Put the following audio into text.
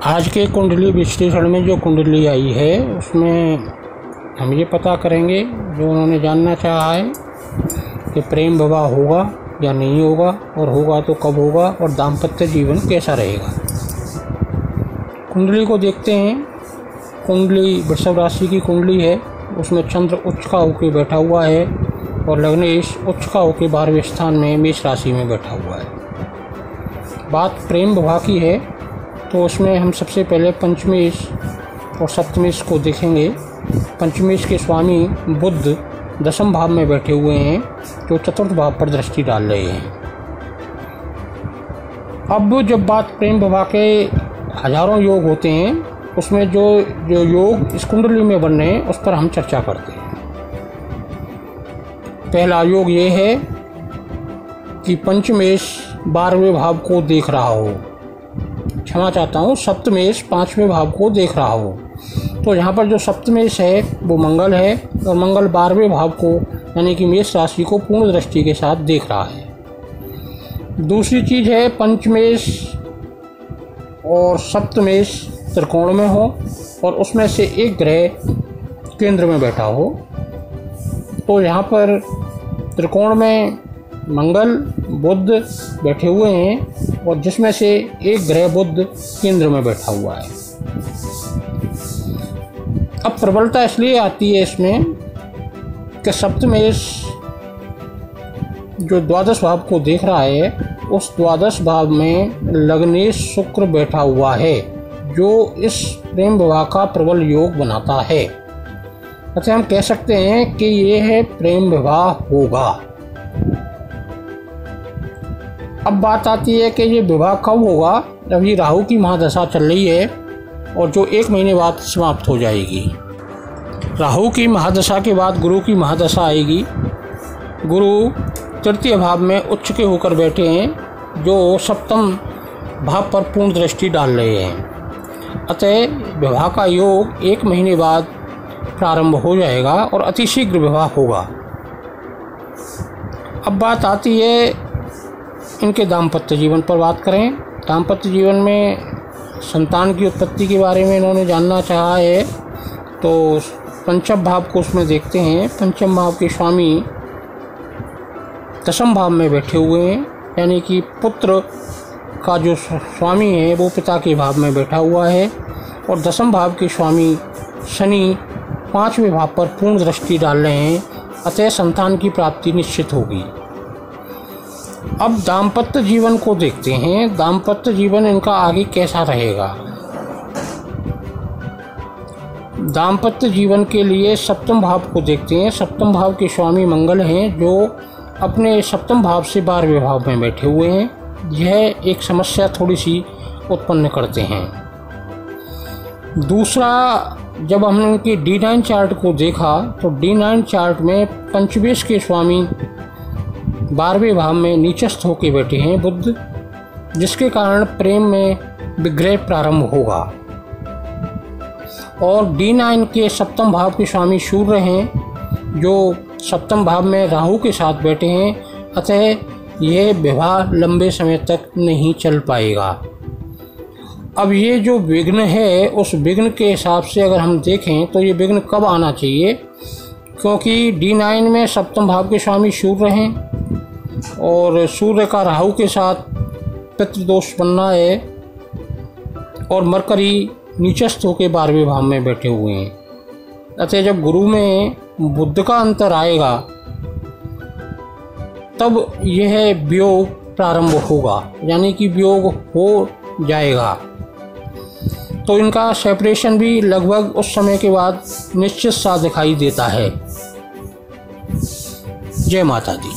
आज के कुंडली विश्लेषण में जो कुंडली आई है उसमें हम ये पता करेंगे, जो उन्होंने जानना चाहा है कि प्रेम विवाह होगा या नहीं होगा, और होगा तो कब होगा, और दाम्पत्य जीवन कैसा रहेगा। कुंडली को देखते हैं। कुंडली वृषभ राशि की कुंडली है, उसमें चंद्र उच्च का होकर बैठा हुआ है और लग्नेश उच्च का होकर 12वें स्थान में मेष राशि में बैठा हुआ है। बात प्रेम विवाह की है तो उसमें हम सबसे पहले पंचमेश और सप्तमेश को देखेंगे। पंचमेश के स्वामी बुध 10वें भाव में बैठे हुए हैं, जो 4th भाव पर दृष्टि डाल रहे हैं। अब जब बात प्रेम विवाह के हजारों योग होते हैं, उसमें जो योग इस कुंडली में बन रहे हैं उस पर हम चर्चा करते हैं। पहला योग ये है कि पंचमेश 12वें भाव को देख रहा हो, क्षमा चाहता हूँ, सप्तमेश 5वें भाव को देख रहा हो। तो यहाँ पर जो सप्तमेश है वो मंगल है, और मंगल 12वें भाव को यानी कि मेष राशि को पूर्ण दृष्टि के साथ देख रहा है। दूसरी चीज़ है पंचमेश और सप्तमेश त्रिकोण में हो और उसमें से एक ग्रह केंद्र में बैठा हो। तो यहाँ पर त्रिकोण में मंगल बुध बैठे हुए हैं और जिसमें से एक ग्रह बुध केंद्र में बैठा हुआ है। अब प्रबलता इसलिए आती है इसमें कि सप्तमेश जो 12 भाव को देख रहा है, उस 12 भाव में लग्नेश शुक्र बैठा हुआ है, जो इस प्रेम विवाह का प्रबल योग बनाता है। अच्छा, हम कह सकते हैं कि ये है प्रेम विवाह होगा। अब बात आती है कि ये विवाह कब होगा। अभी राहु की महादशा चल रही है और जो 1 महीने बाद समाप्त हो जाएगी। राहु की महादशा के बाद गुरु की महादशा आएगी। गुरु 3य भाव में उच्च के होकर बैठे हैं, जो 7वें भाव पर पूर्ण दृष्टि डाल रहे हैं। अतः विवाह का योग 1 महीने बाद प्रारंभ हो जाएगा और अतिशीघ्र विवाह होगा। अब बात आती है इनके दाम्पत्य जीवन पर बात करें। दाम्पत्य जीवन में संतान की उत्पत्ति के बारे में इन्होंने जानना चाहा है, तो 5वें भाव को उसमें देखते हैं। 5वें भाव के स्वामी 10वें भाव में बैठे हुए हैं, यानी कि पुत्र का जो स्वामी है वो पिता के भाव में बैठा हुआ है, और 10वें भाव के स्वामी शनि 5वें भाव पर पूर्ण दृष्टि डाल रहे हैं। अतः संतान की प्राप्ति निश्चित होगी। अब दाम्पत्य जीवन को देखते हैं। दाम्पत्य जीवन इनका आगे कैसा रहेगा। दाम्पत्य जीवन के लिए 7वें भाव को देखते हैं। 7वें भाव के स्वामी मंगल हैं, जो अपने 7वें भाव से 12वें भाव में बैठे हुए हैं। यह एक समस्या थोड़ी सी उत्पन्न करते हैं। दूसरा, जब हमने उनके D9 चार्ट को देखा तो D9 चार्ट में पंचमेश के स्वामी 12वें भाव में नीचस्थ होकर बैठे हैं बुध, जिसके कारण प्रेम में विग्रह प्रारंभ होगा। और D9 के 7वें भाव के स्वामी सूर्य हैं, जो 7वें भाव में राहु के साथ बैठे हैं। अतः यह विवाह लंबे समय तक नहीं चल पाएगा। अब ये जो विघ्न है, उस विघ्न के हिसाब से अगर हम देखें तो ये विघ्न कब आना चाहिए, क्योंकि D9 में 7वें भाव के स्वामी सूर्य हैं और सूर्य का राहु के साथ पितृदोष बनना है, और मरकरी नीचस्थ होकर 12वें भाव में बैठे हुए हैं। अतः जब गुरु में बुध का अंतर आएगा तब यह वियोग प्रारंभ होगा, यानी कि वियोग हो जाएगा। तो इनका सेपरेशन भी लगभग उस समय के बाद निश्चित सा दिखाई देता है। जय माता दी।